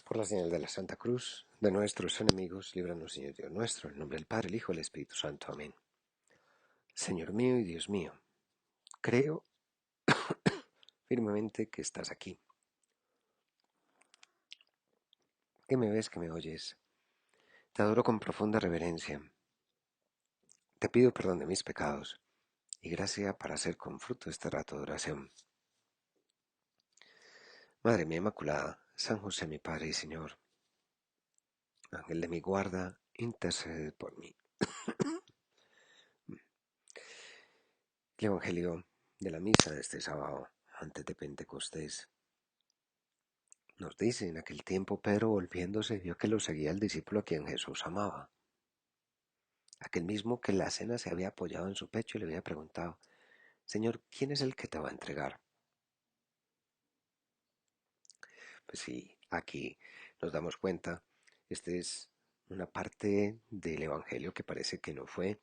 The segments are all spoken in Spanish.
Por la señal de la Santa Cruz de nuestros enemigos, líbranos, Señor Dios nuestro, en el nombre del Padre, el Hijo y el Espíritu Santo. Amén. Señor mío y Dios mío, creo firmemente que estás aquí, que me ves, que me oyes. Te adoro con profunda reverencia. Te pido perdón de mis pecados y gracia para hacer con fruto este rato de oración. Madre mía Inmaculada, San José mi Padre y Señor, Ángel de mi guarda, intercede por mí. El Evangelio de la misa de este sábado, antes de Pentecostés, nos dice: en aquel tiempo Pedro, volviéndose, vio que lo seguía el discípulo a quien Jesús amaba, aquel mismo que en la cena se había apoyado en su pecho y le había preguntado: Señor, ¿quién es el que te va a entregar? Pues sí, aquí nos damos cuenta, esta es una parte del Evangelio que parece que no fue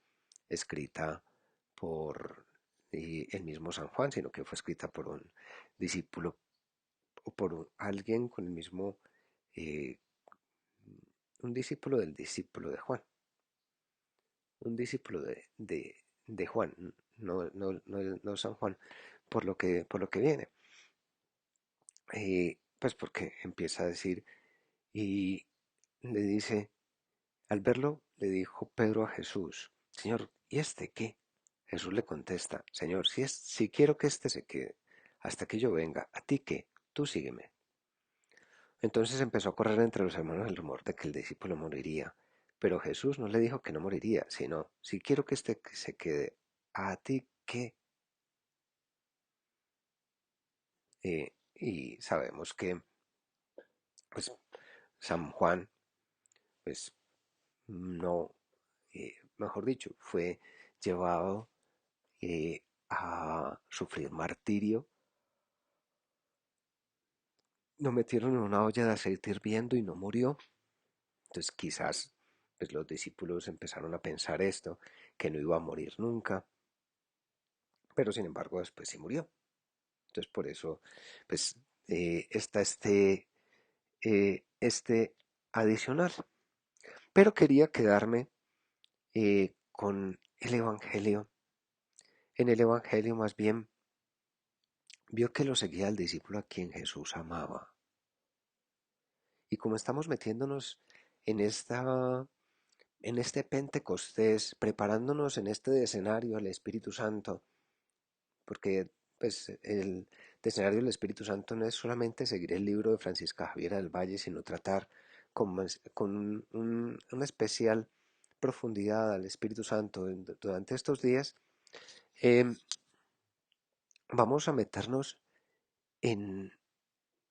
escrita por el mismo San Juan, sino que fue escrita por un discípulo o por alguien con el mismo, eh, un discípulo del discípulo de Juan, un discípulo de Juan, no San Juan, por lo que viene. Pues porque empieza a decir, y le dice, al verlo, le dijo Pedro a Jesús: Señor, ¿y este qué? Jesús le contesta: Señor, si quiero que este se quede hasta que yo venga, ¿a ti qué? Tú sígueme. Entonces empezó a correr entre los hermanos el rumor de que el discípulo moriría. Pero Jesús no le dijo que no moriría, sino: si quiero que este se quede, ¿a ti qué? Y sabemos que, pues, San Juan, pues, no, mejor dicho, fue llevado a sufrir martirio. Lo metieron en una olla de aceite hirviendo y no murió. Entonces quizás, pues, los discípulos empezaron a pensar esto, que no iba a morir nunca, pero sin embargo después sí murió. Entonces por eso, pues, está este adicional. Pero quería quedarme con el Evangelio. En el Evangelio más bien vio que lo seguía el discípulo a quien Jesús amaba. Y como estamos metiéndonos en este Pentecostés, preparándonos en este escenario al Espíritu Santo, porque, pues, el escenario del Espíritu Santo no es solamente seguir el libro de Francisca Javiera del Valle, sino tratar con una especial profundidad al Espíritu Santo durante estos días. eh, Vamos a meternos en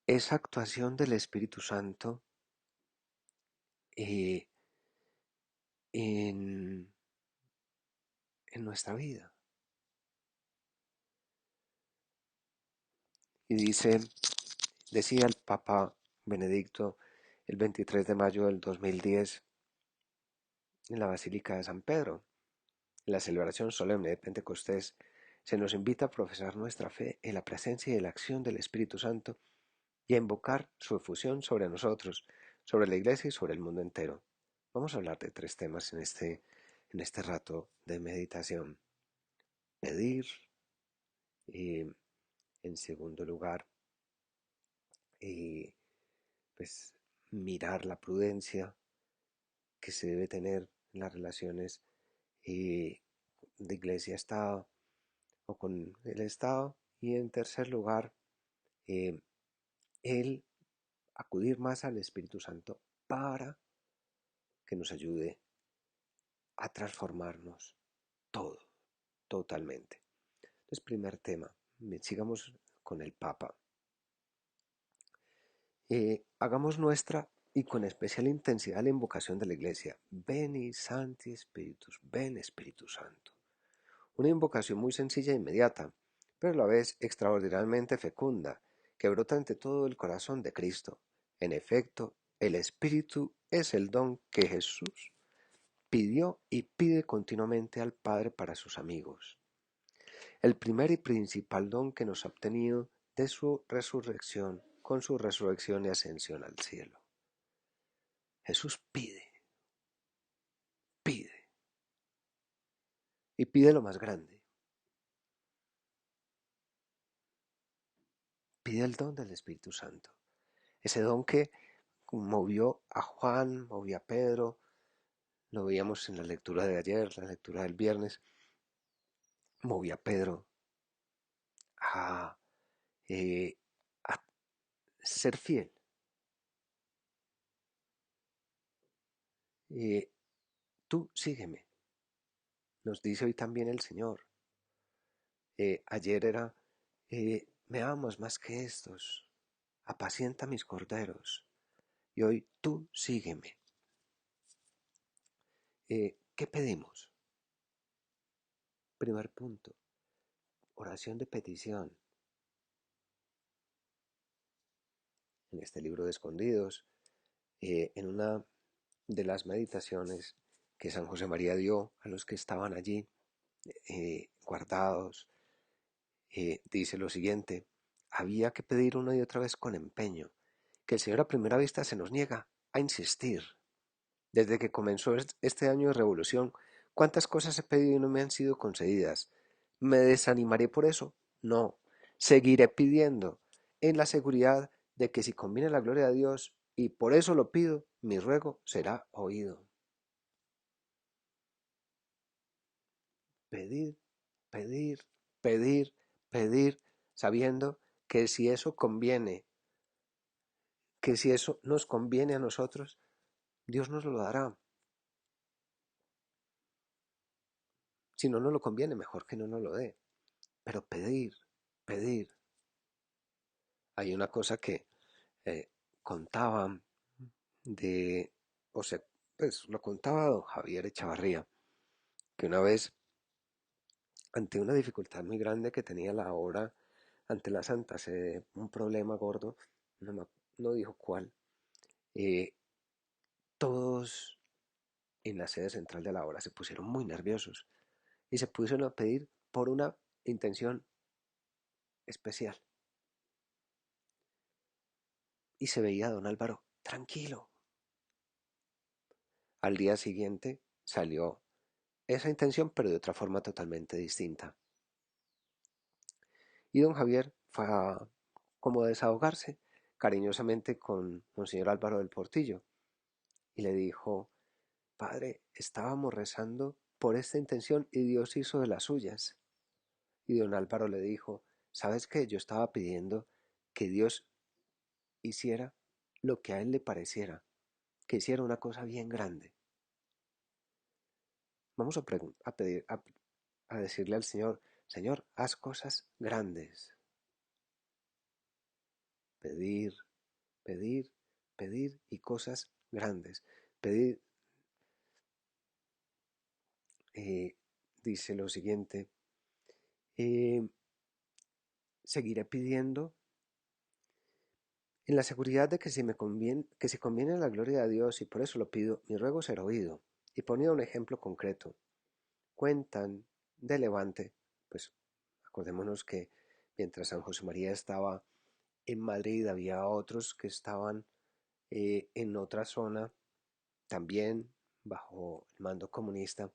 esa actuación del Espíritu Santo eh, en, en nuestra vida. Y decía el Papa Benedicto el 23 de mayo del 2010 en la Basílica de San Pedro, en la celebración solemne de Pentecostés, se nos invita a profesar nuestra fe en la presencia y la acción del Espíritu Santo y a invocar su efusión sobre nosotros, sobre la Iglesia y sobre el mundo entero. Vamos a hablar de tres temas en este rato de meditación. Pedir, eh, en segundo lugar, eh, pues, mirar la prudencia que se debe tener en las relaciones de Iglesia-Estado o con el Estado. Y en tercer lugar, eh, el acudir más al Espíritu Santo para que nos ayude a transformarnos todo, totalmente. Entonces, primer tema, sigamos con el Papa. Hagamos nuestra y con especial intensidad la invocación de la Iglesia. Veni Sancti Spiritus, ven Espíritu Santo. Una invocación muy sencilla e inmediata, pero a la vez extraordinariamente fecunda, que brota ante todo el corazón de Cristo. En efecto, el Espíritu es el don que Jesús pidió y pide continuamente al Padre para sus amigos. El primer y principal don que nos ha obtenido de su resurrección, con su resurrección y ascensión al cielo. Jesús pide, pide y pide lo más grande. Pide el don del Espíritu Santo. Ese don que movió a Juan, movió a Pedro, lo veíamos en la lectura de ayer, la lectura del viernes, movió a Pedro a, eh, a ser fiel. Eh, Tú sígueme, nos dice hoy también el Señor. Ayer era, me amas más que estos, apacienta mis corderos. Y hoy tú sígueme. ¿Qué pedimos? Primer punto, oración de petición. En este libro de Escondidos, en una de las meditaciones que San José María dio a los que estaban allí guardados, dice lo siguiente: había que pedir una y otra vez con empeño, que el Señor a primera vista se nos niega a insistir. Desde que comenzó este año de revolución, ¿cuántas cosas he pedido y no me han sido concedidas? ¿Me desanimaré por eso? No, seguiré pidiendo, en la seguridad de que si conviene la gloria de Dios, y por eso lo pido, mi ruego será oído. Pedir, pedir, pedir, pedir, sabiendo que si eso conviene, que si eso nos conviene a nosotros, Dios nos lo dará. Si no nos lo conviene, mejor que no nos lo dé. Pero pedir, pedir. Hay una cosa que eh, contaba de, o sea, pues lo contaba don Javier Echavarría, que una vez, ante una dificultad muy grande que tenía la obra ante la Santa Sede, un problema gordo, no dijo cuál, eh, todos en la sede central de la obra se pusieron muy nerviosos y se pusieron a pedir por una intención especial. Y se veía a don Álvaro tranquilo. Al día siguiente salió esa intención, pero de otra forma totalmente distinta. Y don Javier fue a como a desahogarse cariñosamente con Monseñor Álvaro del Portillo y le dijo: Padre, estábamos rezando por esta intención y Dios hizo de las suyas. Y don Álvaro le dijo: ¿Sabes qué? Yo estaba pidiendo que Dios hiciera lo que a él le pareciera, que hiciera una cosa bien grande. Vamos a pedir, a decirle al Señor: Señor, haz cosas grandes. Pedir, pedir, pedir y cosas grandes. Pedir, eh, dice lo siguiente: eh, seguiré pidiendo en la seguridad de que si conviene la gloria de Dios, y por eso lo pido, mi ruego será oído. Y ponía un ejemplo concreto. Cuentan de Levante, pues acordémonos que mientras San José María estaba en Madrid, había otros que estaban en otra zona, también bajo el mando comunista.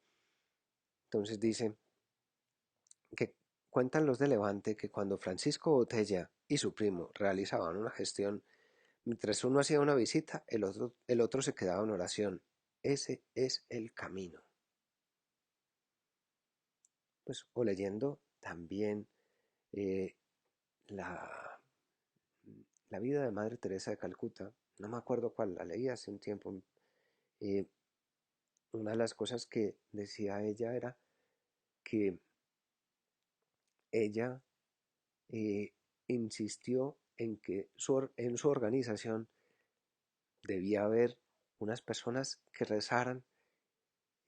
Entonces dice que cuentan los de Levante que cuando Francisco Botella y su primo realizaban una gestión, mientras uno hacía una visita, el otro se quedaba en oración. Ese es el camino. Pues, o leyendo también eh, la, la vida de Madre Teresa de Calcuta, no me acuerdo cuál, la leí hace un tiempo. eh, una de las cosas que decía ella era que ella eh, insistió en que en su organización debía haber unas personas que rezaran,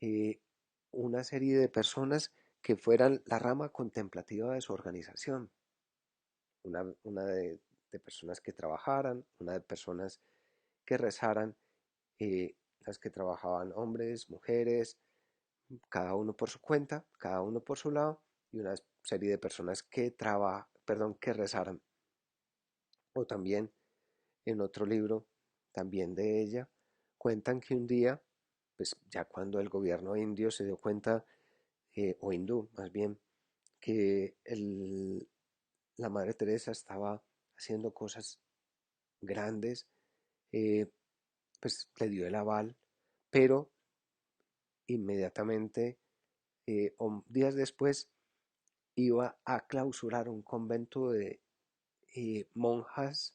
eh, una serie de personas que fueran la rama contemplativa de su organización, una de personas que trabajaran, una de personas que rezaran, las que trabajaban hombres, mujeres, cada uno por su cuenta, cada uno por su lado, y una serie de personas que rezaran. O también en otro libro, también de ella, cuentan que un día, pues ya cuando el gobierno indio se dio cuenta, o hindú más bien, que la Madre Teresa estaba haciendo cosas grandes, eh, pues le dio el aval, pero inmediatamente, o días después, iba a clausurar un convento de monjas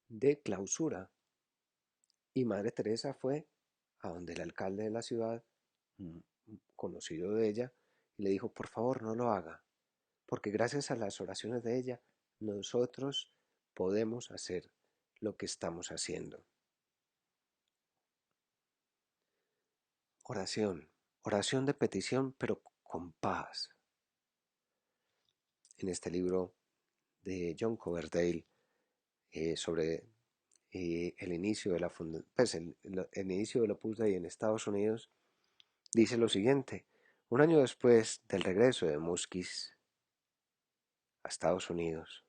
de clausura. Y Madre Teresa fue a donde el alcalde de la ciudad, mm, conocido de ella, y le dijo, por favor, no lo haga, porque gracias a las oraciones de ella, nosotros podemos hacer lo que estamos haciendo. Oración, oración de petición, pero con paz. En este libro de John Coverdale, sobre el inicio de pues el inicio del Opus Dei en Estados Unidos, dice lo siguiente: un año después del regreso de Muskis a Estados Unidos,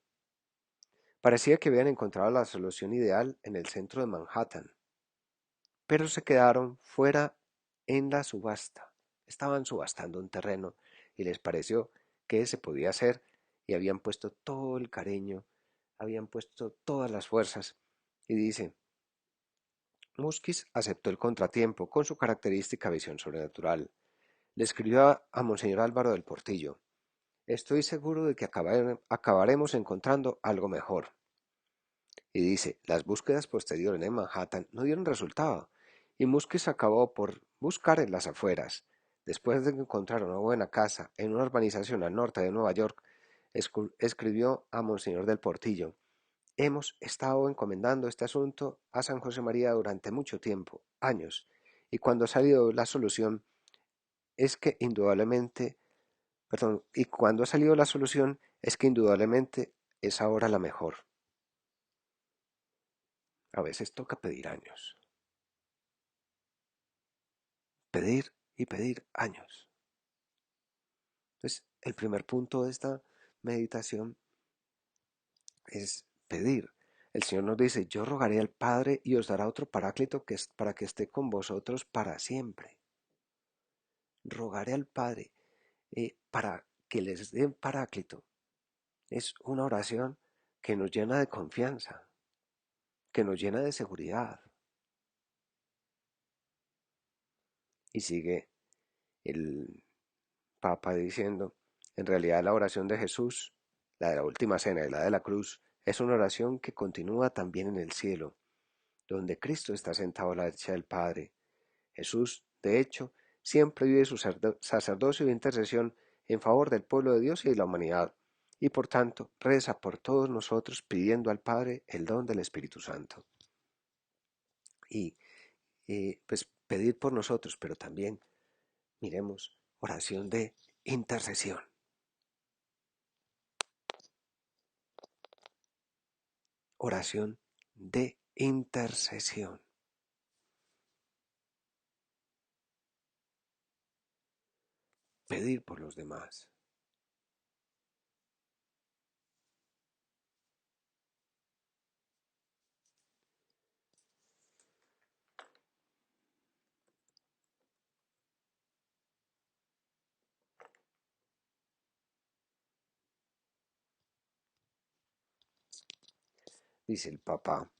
parecía que habían encontrado la solución ideal en el centro de Manhattan, pero se quedaron fuera en la subasta. Estaban subastando un terreno y les pareció que se podía hacer, y habían puesto todo el cariño, habían puesto todas las fuerzas. Y dice, Muskis aceptó el contratiempo con su característica visión sobrenatural. Le escribió a Monseñor Álvaro del Portillo: estoy seguro de que acabaremos encontrando algo mejor. Y dice, las búsquedas posteriores en Manhattan no dieron resultado, y Muskis acabó por buscar en las afueras. Después de encontrar una buena casa en una urbanización al norte de Nueva York, escribió a Monseñor del Portillo: hemos estado encomendando este asunto a San José María durante mucho tiempo, años, y cuando ha salido la solución es que indudablemente, y cuando ha salido la solución es que indudablemente es ahora la mejor. A veces toca pedir años, pedir y pedir años. Entonces, el primer punto de esta meditación es pedir. El Señor nos dice, yo rogaré al Padre y os dará otro paráclito para que esté con vosotros para siempre. Rogaré al Padre para que les dé un paráclito. Es una oración que nos llena de confianza, que nos llena de seguridad. Y sigue el Papa diciendo, en realidad la oración de Jesús, la de la última cena y la de la cruz, es una oración que continúa también en el cielo, donde Cristo está sentado a la derecha del Padre. Jesús, de hecho, siempre vive su sacerdocio de intercesión en favor del pueblo de Dios y de la humanidad, y por tanto reza por todos nosotros pidiendo al Padre el don del Espíritu Santo. Y pues pedir por nosotros, pero también, miremos, oración de intercesión. Oración de intercesión. Pedir por los demás. Dice el Papa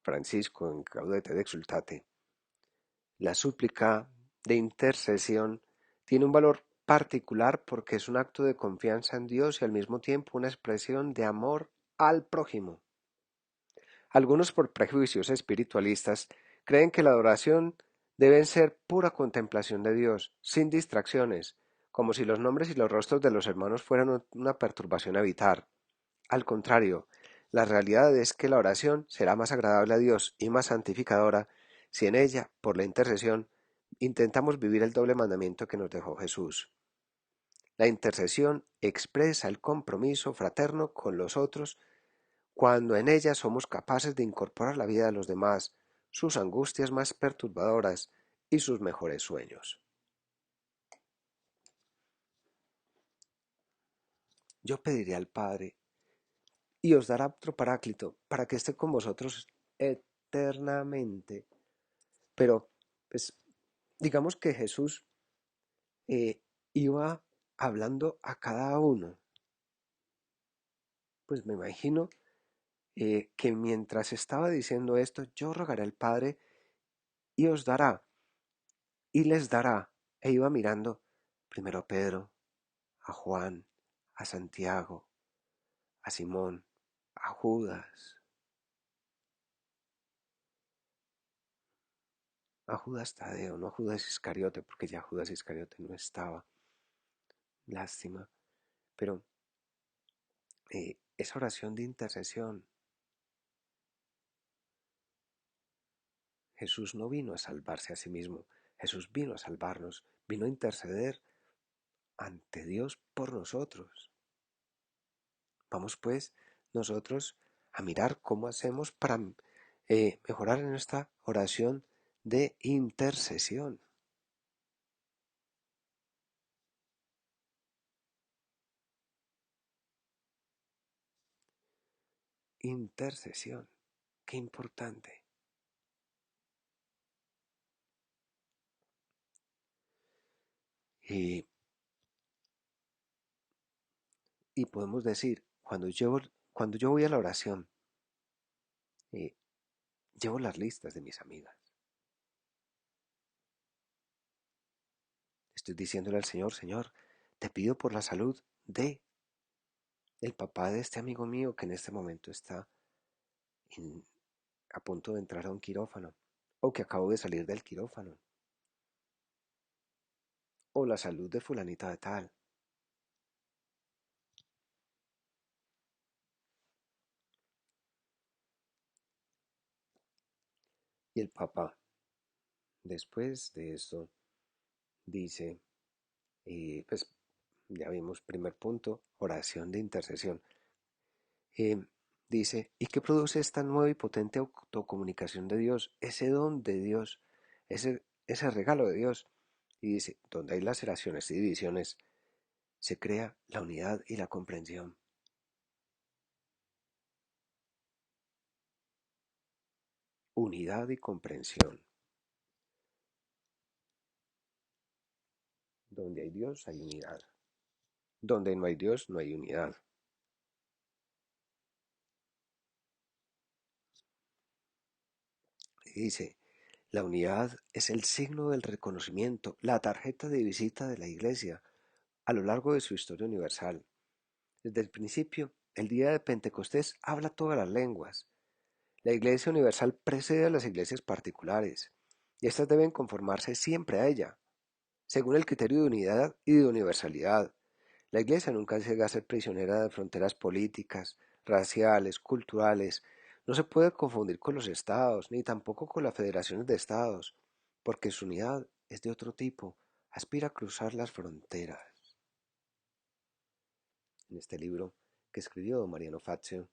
Francisco en Gaudete et Exsultate: la súplica de intercesión tiene un valor particular porque es un acto de confianza en Dios y al mismo tiempo una expresión de amor al prójimo. Algunos, por prejuicios espiritualistas, creen que la adoración debe ser pura contemplación de Dios, sin distracciones, como si los nombres y los rostros de los hermanos fueran una perturbación a evitar. Al contrario, la realidad es que la oración será más agradable a Dios y más santificadora si en ella, por la intercesión, intentamos vivir el doble mandamiento que nos dejó Jesús. La intercesión expresa el compromiso fraterno con los otros cuando en ella somos capaces de incorporar la vida de los demás, sus angustias más perturbadoras y sus mejores sueños. Yo pediré al Padre y os dará otro paráclito para que esté con vosotros eternamente, Pero, pues, digamos que Jesús eh, iba hablando a cada uno. Pues me imagino que mientras estaba diciendo esto, yo rogaré al Padre y os dará, y les dará. E iba mirando primero a Pedro, a Juan, a Santiago, a Simón, a Judas Tadeo, no a Judas Iscariote, porque ya Judas Iscariote no estaba. Lástima. Pero esa oración de intercesión, Jesús no vino a salvarse a sí mismo, Jesús vino a salvarnos, vino a interceder ante Dios por nosotros. Vamos pues nosotros a mirar cómo hacemos para mejorar en esta oración de intercesión. Intercesión, qué importante. Y, y podemos decir, cuando yo voy a la oración, eh, llevo las listas de mis amigas. Estoy diciéndole al Señor, Señor, te pido por la salud de el papá de este amigo mío que en este momento está en- a punto de entrar a un quirófano, o que acabo de salir del quirófano, o la salud de fulanita de tal. Y el papá, después de esto, dice, pues ya vimos primer punto, oración de intercesión. Eh, Dice, ¿y qué produce esta nueva y potente autocomunicación de Dios? Ese don de Dios, ese regalo de Dios. Y dice, donde hay laceraciones y divisiones, se crea la unidad y la comprensión. Unidad y comprensión. Donde hay Dios hay unidad. Donde no hay Dios no hay unidad. Y dice, la unidad es el signo del reconocimiento, la tarjeta de visita de la Iglesia a lo largo de su historia universal. Desde el principio, el día de Pentecostés habla todas las lenguas. La Iglesia universal precede a las iglesias particulares, y éstas deben conformarse siempre a ella, según el criterio de unidad y de universalidad. La Iglesia nunca llega a ser prisionera de fronteras políticas, raciales, culturales. No se puede confundir con los estados, ni tampoco con las federaciones de estados, porque su unidad es de otro tipo, aspira a cruzar las fronteras. En este libro que escribió don Mariano Fazio,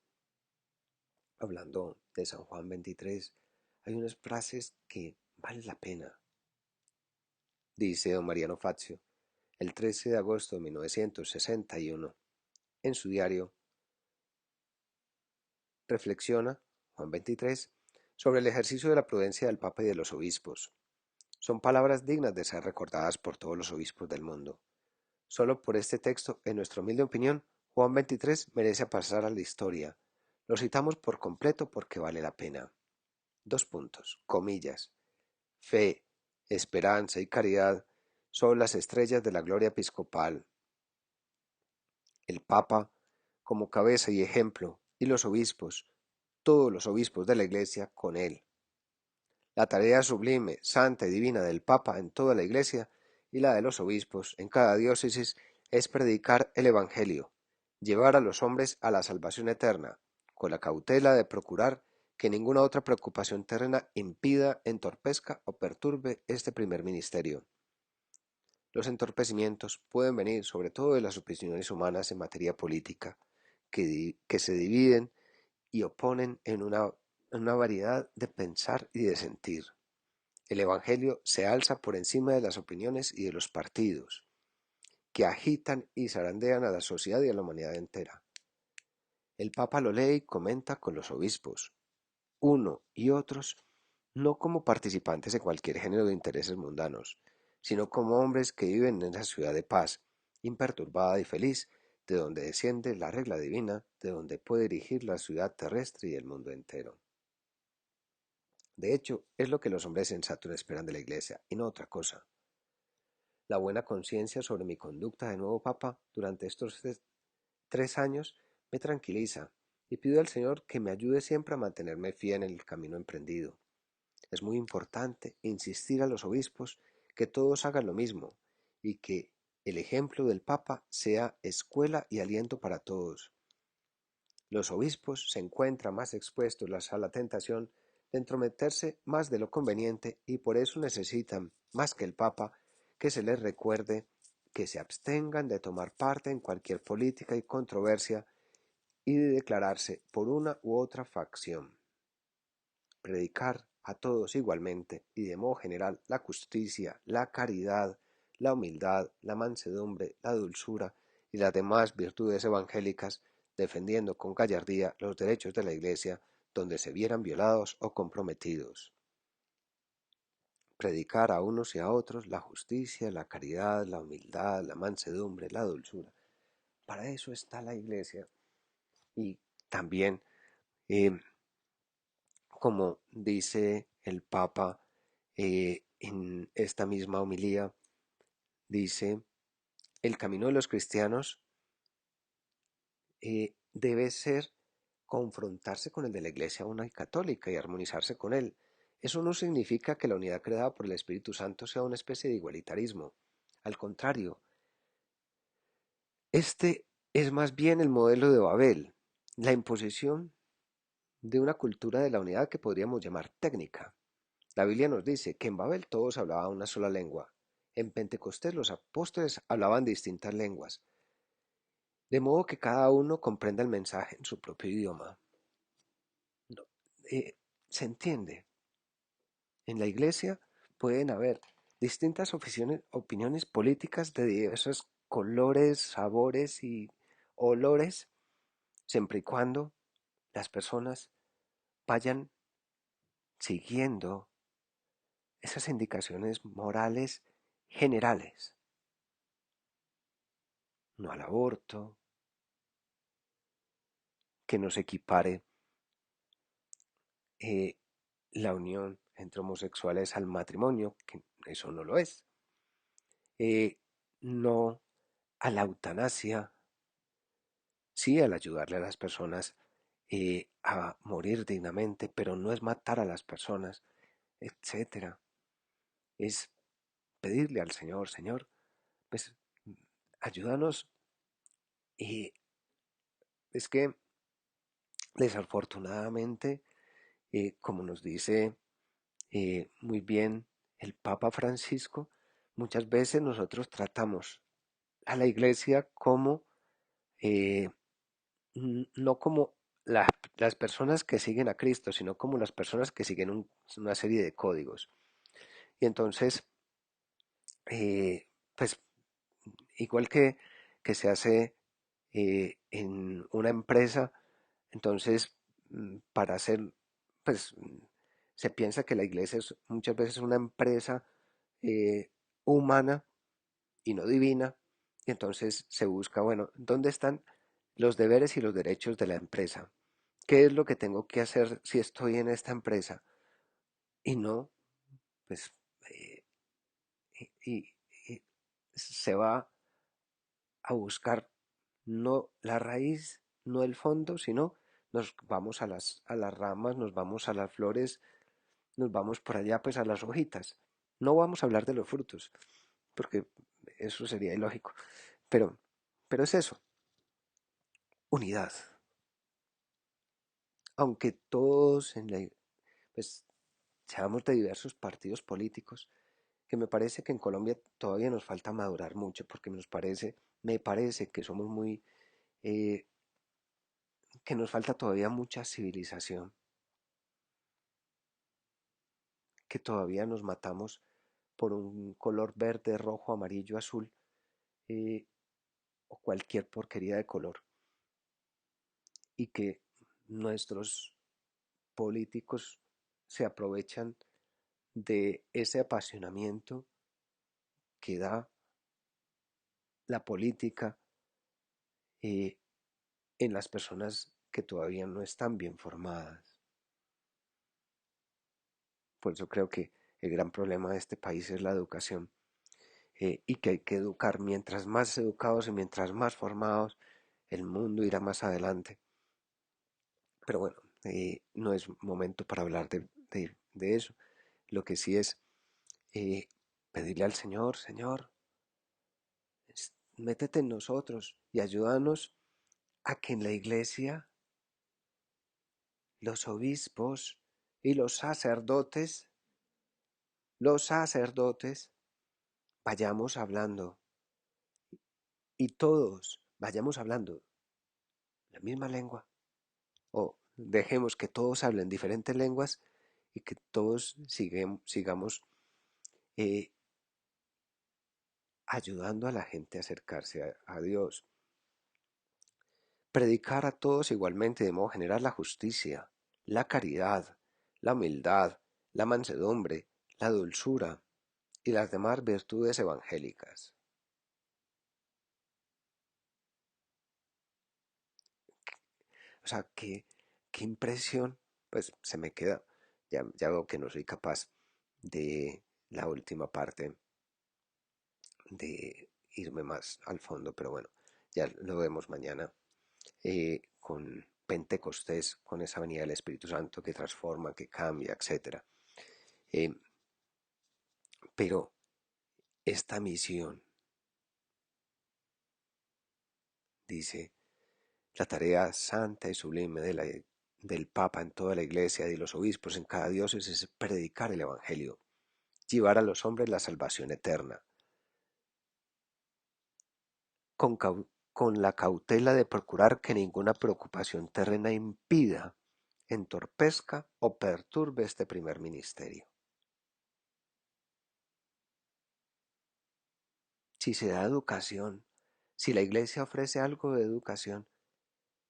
hablando de San Juan 23, hay unas frases que valen la pena. Dice don Mariano Fazio, el 13 de agosto de 1961, en su diario, reflexiona, Juan 23, sobre el ejercicio de la prudencia del Papa y de los obispos. Son palabras dignas de ser recordadas por todos los obispos del mundo. Solo por este texto, en nuestra humilde opinión, Juan 23 merece pasar a la historia. Lo citamos por completo porque vale la pena. Dos puntos, comillas. Fe, esperanza y caridad son las estrellas de la gloria episcopal. El Papa, como cabeza y ejemplo, y los obispos, todos los obispos de la Iglesia con él. La tarea sublime, santa y divina del Papa en toda la Iglesia y la de los obispos en cada diócesis es predicar el Evangelio, llevar a los hombres a la salvación eterna, con la cautela de procurar que ninguna otra preocupación terrena impida, entorpezca o perturbe este primer ministerio. Los entorpecimientos pueden venir sobre todo de las opiniones humanas en materia política, que se dividen y oponen en una variedad de pensar y de sentir. El Evangelio se alza por encima de las opiniones y de los partidos, que agitan y zarandean a la sociedad y a la humanidad entera. El Papa lo lee y comenta con los obispos. Uno y otros no como participantes en cualquier género de intereses mundanos, sino como hombres que viven en esa ciudad de paz, imperturbada y feliz, de donde desciende la regla divina, de donde puede dirigir la ciudad terrestre y el mundo entero. De hecho, es lo que los hombres sensatos esperan de la Iglesia, y no otra cosa. La buena conciencia sobre mi conducta de nuevo Papa durante estos 3 años me tranquiliza y pido al Señor que me ayude siempre a mantenerme fiel en el camino emprendido. Es muy importante insistir a los obispos que todos hagan lo mismo y que el ejemplo del Papa sea escuela y aliento para todos. Los obispos se encuentran más expuestos a la tentación de entrometerse más de lo conveniente y por eso necesitan, más que el Papa, que se les recuerde que se abstengan de tomar parte en cualquier política y controversia y de declararse por una u otra facción. Predicar a todos igualmente y de modo general la justicia, la caridad, la humildad, la mansedumbre, la dulzura y las demás virtudes evangélicas, defendiendo con gallardía los derechos de la Iglesia donde se vieran violados o comprometidos. Predicar a unos y a otros la justicia, la caridad, la humildad, la mansedumbre, la dulzura. Para eso está la Iglesia. Y también, eh, como dice el Papa en esta misma homilía, dice, el camino de los cristianos debe ser confrontarse con el de la Iglesia una y católica y armonizarse con él. Eso no significa que la unidad creada por el Espíritu Santo sea una especie de igualitarismo. Al contrario, este es más bien el modelo de Babel, la imposición de una cultura de la unidad que podríamos llamar técnica. La Biblia nos dice que en Babel todos hablaban una sola lengua. En Pentecostés los apóstoles hablaban distintas lenguas, de modo que cada uno comprenda el mensaje en su propio idioma. No, ¿Se entiende? En la iglesia pueden haber distintas opiniones políticas de diversos colores, sabores y olores, siempre y cuando las personas vayan siguiendo esas indicaciones morales generales, no al aborto, que no se equipare eh, la unión entre homosexuales al matrimonio, que eso no lo es, no a la eutanasia, sí al ayudarle a las personas a morir dignamente, pero no es matar a las personas, etcétera. Es pedirle al Señor, Señor, pues ayúdanos. Y es que desafortunadamente, como nos dice muy bien el Papa Francisco, muchas veces nosotros tratamos a la iglesia como, eh, no como las personas que siguen a Cristo, sino como las personas que siguen una serie de códigos. Y entonces, pues igual que se hace en una empresa, entonces para hacer, pues se piensa que la iglesia es muchas veces una empresa eh, humana y no divina, y entonces se busca, bueno, ¿dónde están los deberes y los derechos de la empresa? ¿Qué es lo que tengo que hacer si estoy en esta empresa? Y no, pues, eh, y, y se va a buscar no la raíz, no el fondo, sino nos vamos a las ramas, nos vamos a las flores, nos vamos por allá pues a las hojitas. No vamos a hablar de los frutos, porque eso sería ilógico. Pero, pero es eso, unidad. Aunque todos pues, seamos de diversos partidos políticos, que me parece que en Colombia todavía nos falta madurar mucho, porque me parece que somos muy, eh, que nos falta todavía mucha civilización, que todavía nos matamos por un color verde, rojo, amarillo, azul, eh, o cualquier porquería de color, y que nuestros políticos se aprovechan de ese apasionamiento que da la política eh, en las personas que todavía no están bien formadas. Por eso creo que el gran problema de este país es la educación, y que hay que educar. Mientras más educados y mientras más formados, el mundo irá más adelante. Pero bueno, no es momento para hablar de eso. Lo que sí es eh, pedirle al Señor, Señor, métete en nosotros y ayúdanos a que en la iglesia los obispos y los sacerdotes vayamos hablando y todos vayamos hablando la misma lengua, o dejemos que todos hablen diferentes lenguas y que todos sigamos eh, ayudando a la gente a acercarse a Dios. Predicar a todos igualmente de modo general la justicia, la caridad, la humildad, la mansedumbre, la dulzura y las demás virtudes evangélicas. O sea, qué impresión, pues se me queda, ya veo que no soy capaz de la última parte, de irme más al fondo, pero bueno, ya lo vemos mañana, con Pentecostés, con esa venida del Espíritu Santo que transforma, que cambia, etcétera. Eh, pero esta misión, dice, la tarea santa y sublime del Papa en toda la Iglesia y de los obispos en cada diócesis es predicar el Evangelio, llevar a los hombres la salvación eterna, con, con la cautela de procurar que ninguna preocupación terrena impida, entorpezca o perturbe este primer ministerio. Si se da educación, si la Iglesia ofrece algo de educación,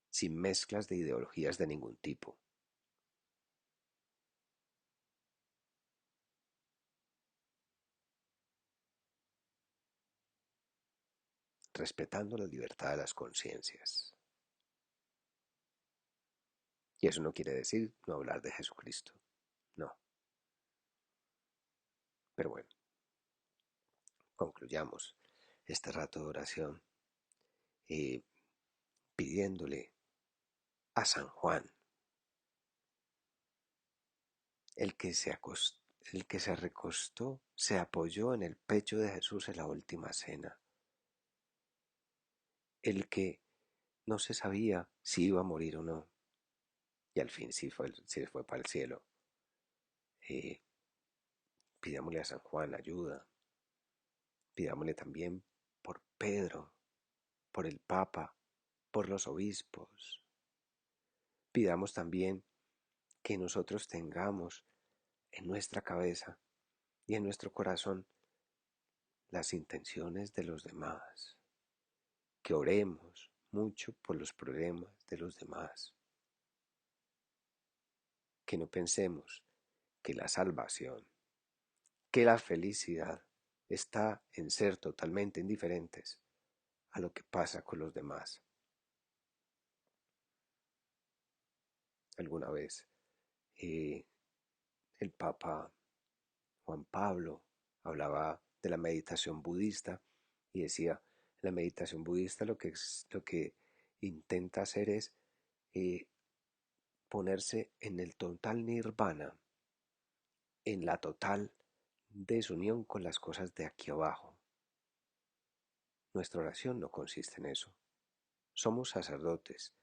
sin mezclas de ideologías de ningún tipo, respetando la libertad de las conciencias. Y eso no quiere decir no hablar de Jesucristo, no. Pero bueno, concluyamos este rato de oración, eh, pidiéndole a San Juan, el que el que se recostó, se apoyó en el pecho de Jesús en la última cena, el que no se sabía si iba a morir o no, y al fin sí fue para el cielo. Eh, Pidámosle a San Juan ayuda, pidámosle también por Pedro, por el Papa, por los obispos. Pidamos también que nosotros tengamos en nuestra cabeza y en nuestro corazón las intenciones de los demás, que oremos mucho por los problemas de los demás, que no pensemos que la salvación, que la felicidad está en ser totalmente indiferentes a lo que pasa con los demás. Alguna vez eh, el Papa Juan Pablo hablaba de la meditación budista y decía, la meditación budista lo que intenta hacer es eh, ponerse en el total nirvana, en la total desunión con las cosas de aquí abajo. Nuestra oración no consiste en eso. Somos sacerdotes,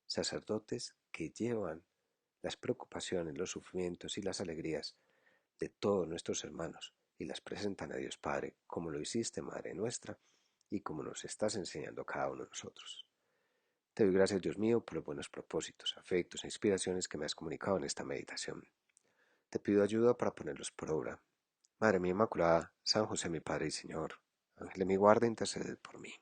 sacerdotes que llevan las preocupaciones, los sufrimientos y las alegrías de todos nuestros hermanos y las presentan a Dios Padre, como lo hiciste, Madre nuestra, y como nos estás enseñando a cada uno de nosotros. Te doy gracias, Dios mío, por los buenos propósitos, afectos e inspiraciones que me has comunicado en esta meditación. Te pido ayuda para ponerlos por obra. Madre mía Inmaculada, San José mi Padre y Señor, Ángel de mi guarda, interceded por mí.